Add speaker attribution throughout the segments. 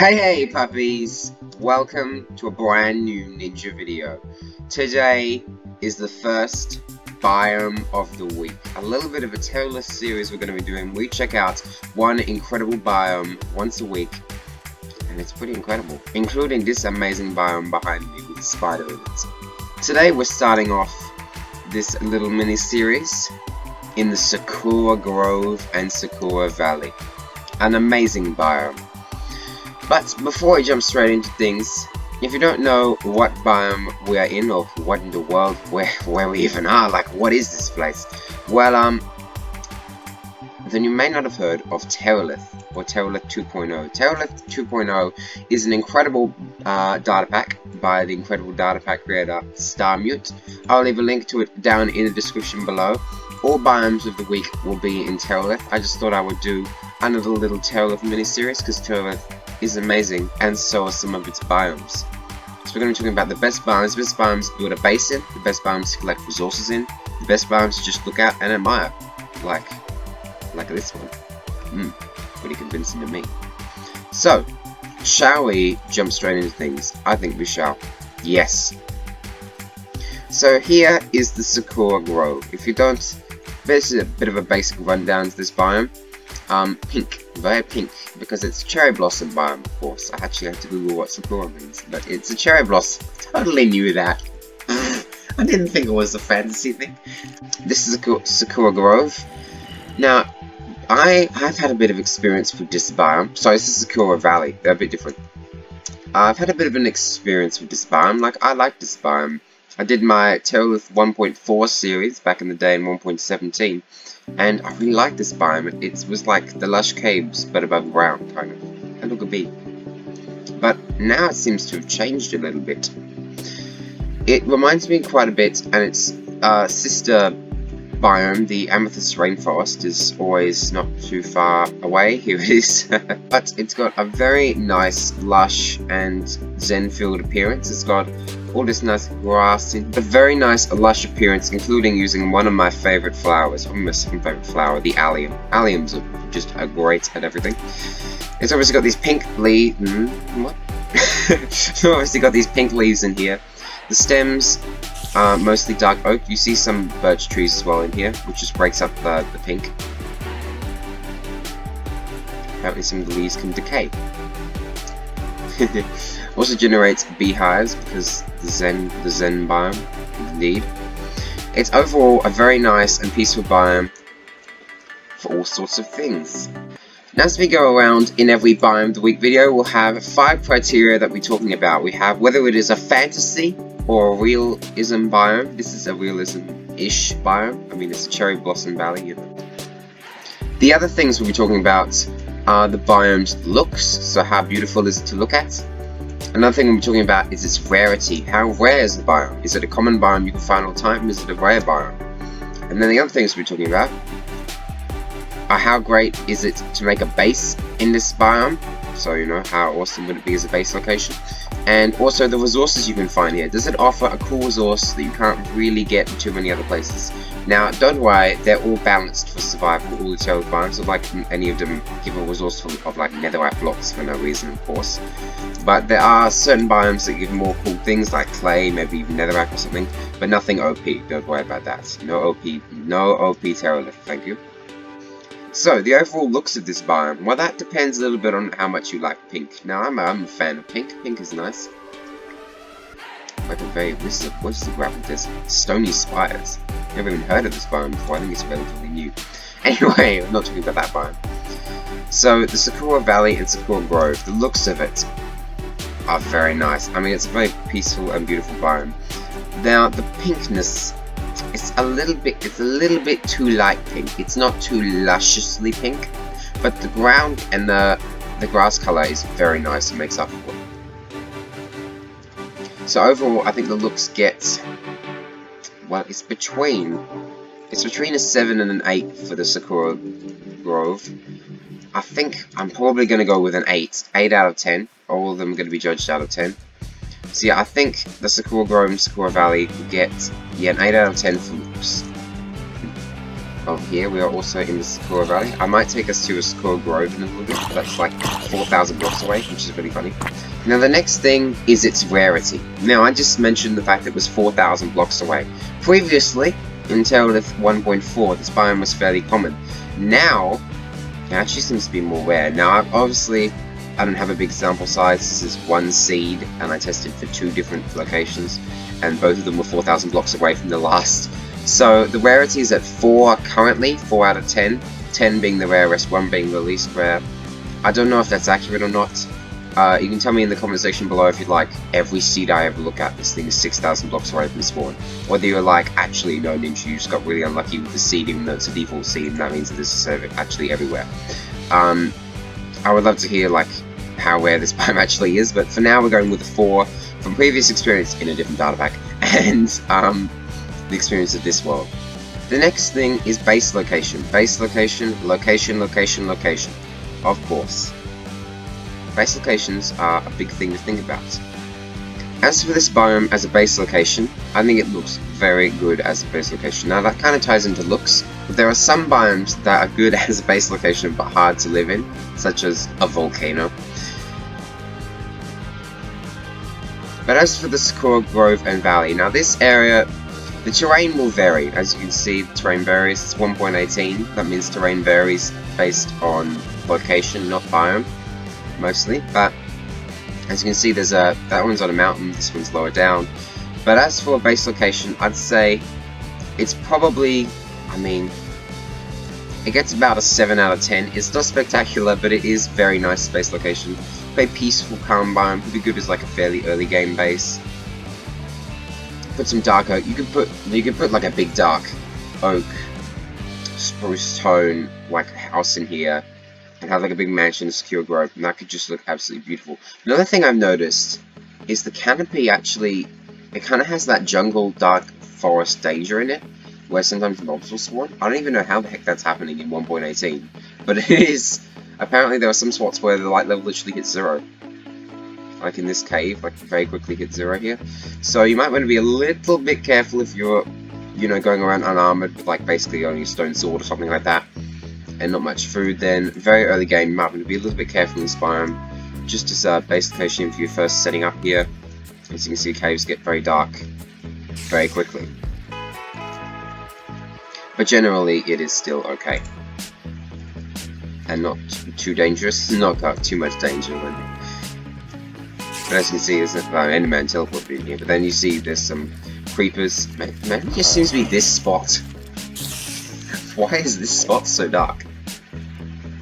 Speaker 1: Hey puppies! Welcome to a brand new ninja video. Today is the first biome of the week. A little bit of a tail list series we're going to be doing. We check out one incredible biome once a week, and it's pretty incredible, including this amazing biome behind me with a spider in it. Today we're starting off this little mini series in the Sakura Grove and Sakura Valley. An amazing biome. But before I jump straight into things, if you don't know what biome we are in, or what in the world, where we even are, like what is this place? Well, then you may not have heard of Terralith, or Terralith 2.0. Terralith 2.0 is an incredible data pack by the incredible data pack creator Starmute. I'll leave a link to it down in the description below. All biomes of the week will be in Terralith. I just thought I would do another little Terralith mini-series, because Terralith is amazing, and so are some of its biomes. So we're going to be talking about the best biomes. The best biomes to build a base in, the best biomes to collect resources in, the best biomes to just look at and admire. Like this one. Pretty convincing to me. So, shall we jump straight into things? I think we shall. Yes. So here is the Sakura Grove. If you don't, this is a bit of a basic rundown to this biome. Pink, very pink, because it's cherry blossom biome, of course. I actually had to Google what Sakura means, but it's a cherry blossom. Totally knew that. I didn't think it was a fantasy thing. This is a Sakura Grove. Now, I've had a bit of experience with this biome. Sorry, this is Sakura Valley. They're a bit different. I've had a bit of an experience with this biome. Like, I like this biome. I did my Terralith 1.4 series back in the day in 1.17. And I really like this biome. It was like the lush caves, but above ground, kind of. And look a bee. But now it seems to have changed a little bit. It reminds me quite a bit, and its sister biome, the Amethyst Rainforest, is always not too far away. Here it is. But it's got a very nice, lush, and zen-filled appearance. It's got all this nice grass, but very nice, lush appearance, including using one of my favourite flowers, probably my second favourite flower, the allium. Alliums are just great at everything. It's obviously got these pink leaves. What? It's obviously got these pink leaves in here. The stems are mostly dark oak. You see some birch trees as well in here, which just breaks up the pink. Apparently some of the leaves can decay. Also generates beehives, because the zen biome, indeed. It's overall a very nice and peaceful biome for all sorts of things. Now, as we go around in every biome of the week video, we'll have 5 criteria that we're talking about. We have whether it is a fantasy or a realism biome. This is a realism-ish biome. I mean, it's a cherry blossom valley, you know. The other things we'll be talking about are the biome's looks, so how beautiful is it to look at. Another thing we'll be talking about is its rarity. How rare is the biome? Is it a common biome you can find all the time? Is it a rare biome? And then the other things we'll be talking about are how great is it to make a base in this biome? So, you know, how awesome would it be as a base location? And also the resources you can find here. Does it offer a cool resource that you can't really get in too many other places? Now, don't worry, they're all balanced for survival, all the Terralith biomes. So, like, any of them give a resource of like netherite blocks for no reason, of course. But there are certain biomes that give more cool things, like clay, maybe even netherite or something. But nothing OP, don't worry about that. No OP Terralith, thank you. So, the overall looks of this biome, well, that depends a little bit on how much you like pink. Now, I'm a fan of pink. Pink is nice. Like a very, what's the graph with this? Stony spires. Never even heard of this biome before. I think it's relatively new. Anyway, I'm not talking about that biome. So, the Sakura Valley and Sakura Grove, the looks of it are very nice. I mean, it's a very peaceful and beautiful biome. Now, the pinkness, it's a little bit too light pink. It's not too lusciously pink, but the ground and the grass color is very nice and makes up for it. So overall, I think the looks get, well, it's between a 7 and an 8 for the Sakura Grove. I think I'm probably going to go with an 8 out of 10. All of them are going to be judged out of 10. So yeah, I think the Sakura Grove and Sakura Valley will get, yeah, an 8 out of 10 for looks. of here. We are also in the Sakura Valley. I might take us to a Sakura Grove in a little bit, but that's like 4,000 blocks away, which is really funny. Now the next thing is its rarity. Now I just mentioned the fact that it was 4,000 blocks away. Previously, in Teralith 1.4, this biome was fairly common. Now, it actually seems to be more rare. Now, obviously, I don't have a big sample size. This is one seed, and I tested for 2 different locations, and both of them were 4,000 blocks away from the last. So the rarity is at 4 currently, 4 out of 10. 10 being the rarest, 1 being the least rare. I don't know if that's accurate or not. You can tell me in the comment section below if you'd like. Every seed I ever look at, this thing is 6,000 blocks away from spawn. Whether you're like, actually no Ninja, you just got really unlucky with the seed, even though it's a default seed, and that means that this is actually everywhere. I would love to hear like how rare this biome actually is, but for now we're going with a 4 from previous experience in a different data pack, and the experience of this world. The next thing is base location. Base location, location, location, location. Of course. Base locations are a big thing to think about. As for this biome as a base location, I think it looks very good as a base location. Now that kind of ties into looks, but there are some biomes that are good as a base location but hard to live in, such as a volcano. But as for the Sakura Grove and Valley, now this area, the terrain will vary. As you can see, the terrain varies. It's 1.18, that means terrain varies based on location, not biome. Mostly, but as you can see, there's that one's on a mountain, this one's lower down. But as for a base location, I'd say it's probably, I mean, it gets about a 7 out of 10. It's not spectacular, but it is very nice base location. Very peaceful, calm biome. Pretty good as like a fairly early game base. Put some dark oak. You could put like a big dark oak, spruce tone like house in here, and have like a big mansion in Sakura Grove, and that could just look absolutely beautiful. Another thing I've noticed is the canopy actually, it kind of has that jungle dark forest danger in it, where sometimes mobs will spawn. I don't even know how the heck that's happening in 1.18, but it is. Apparently there are some spots where the light level literally hits 0. Like in this cave, like very quickly hit 0 here. So you might want to be a little bit careful if you're, you know, going around unarmored with like basically only a stone sword or something like that, and not much food. Then very early game, you might want to be a little bit careful in this biome, just as a base location if you're first setting up here. As you can see, caves get very dark very quickly. But generally, it is still okay. And not too dangerous, not got too much danger. But as you can see, there's an Enderman teleported in here. But then you see there's some creepers. Man, it just seems to be this spot. Why is this spot so dark?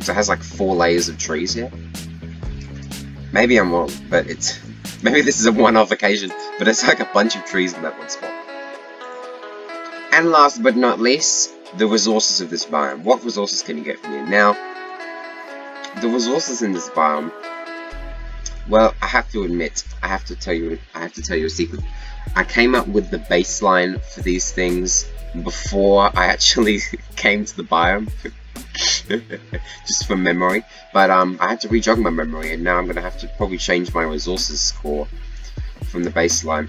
Speaker 1: So it has like 4 layers of trees here. Maybe I'm wrong, but it's... Maybe this is a one-off occasion, but it's like a bunch of trees in that one spot. And last but not least, the resources of this biome. What resources can you get from here? Now, the resources in this biome, well, I have to admit, I have to tell you a secret. I came up with the baseline for these things before I actually came to the biome, just from memory. But I had to rejog my memory, and now I'm gonna have to probably change my resources score from the baseline.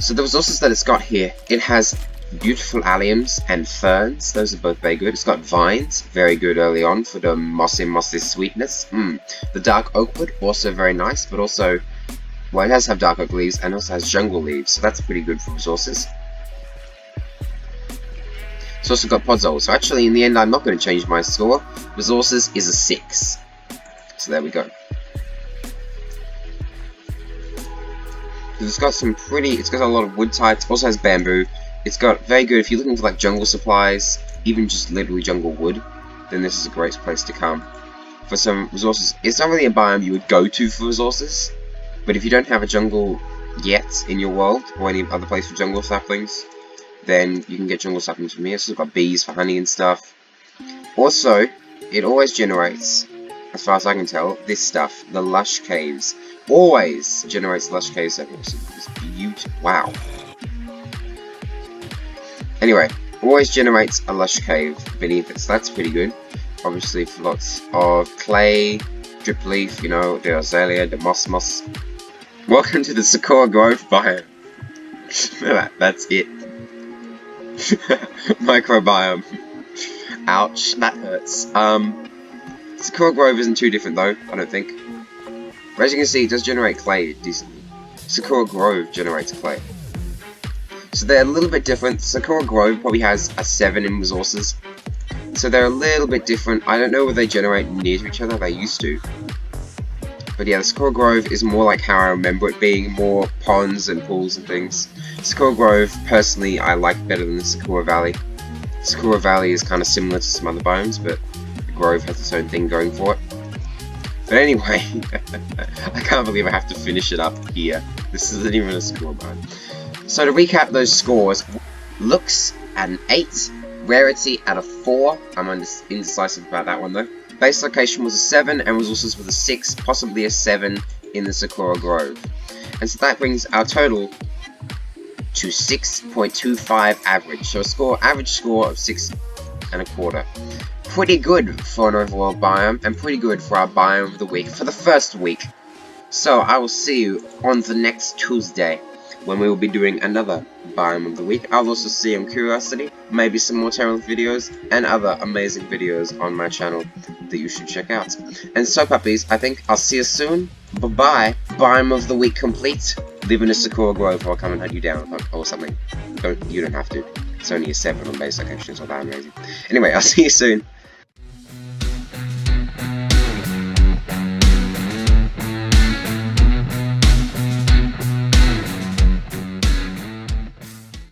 Speaker 1: So the resources that it's got here, it has beautiful alliums and ferns. Those are both very good. It's got vines, very good early on for the mossy sweetness. The dark oak wood, also very nice, but also, well, it does have dark oak leaves and also has jungle leaves, so that's pretty good for resources. It's also got podzol, so actually in the end I'm not going to change my score. Resources is a 6. So there we go. It's got some pretty, it's got a lot of wood types, also has bamboo. It's got very good, if you're looking for like jungle supplies, even just literally jungle wood, then this is a great place to come. For some resources, it's not really a biome you would go to for resources, but if you don't have a jungle yet in your world, or any other place for jungle saplings, then you can get jungle saplings from here. So it's got bees for honey and stuff. Also, it always generates, as far as I can tell, this stuff, the lush caves. Always generates lush caves. It's beautiful. Wow. Anyway, always generates a lush cave beneath it, so that's pretty good. Obviously, for lots of clay, drip leaf, you know, the azalea, the moss. Welcome to the Sakura Grove biome. That's it. Microbiome. Ouch, that hurts. Sakura Grove isn't too different though, I don't think. But as you can see, it does generate clay decently. Sakura Grove generates clay. So they're a little bit different. Sakura Grove probably has a 7 in resources. So they're a little bit different. I don't know whether they generate near to each other, they used to. But yeah, the Sakura Grove is more like how I remember it being, more ponds and pools and things. Sakura Grove, personally, I like better than the Sakura Valley. Sakura Valley is kind of similar to some other biomes, but the Grove has its own thing going for it. But anyway, I can't believe I have to finish it up here. This isn't even a Sakura biome. So to recap those scores, looks at an 8, rarity at a 4, I'm indecisive about that one though. Base location was a 7, and resources was a 6, possibly a 7 in the Sakura Grove. And so that brings our total to 6.25 average. So average score of 6.25. Pretty good for an overworld biome, and pretty good for our biome of the week for the first week. So I will see you on the next Tuesday, when we will be doing another biome of the week. I'll also see on Curiosity, maybe some more Terralith videos, and other amazing videos on my channel that you should check out. And so puppies, I think I'll see you soon. Bye-bye. Biome of the week complete. Live in a Sakura Grove, or I'll come and hunt you down, or something. You don't have to. It's only a 7 on base location, it's not that amazing. Anyway, I'll see you soon.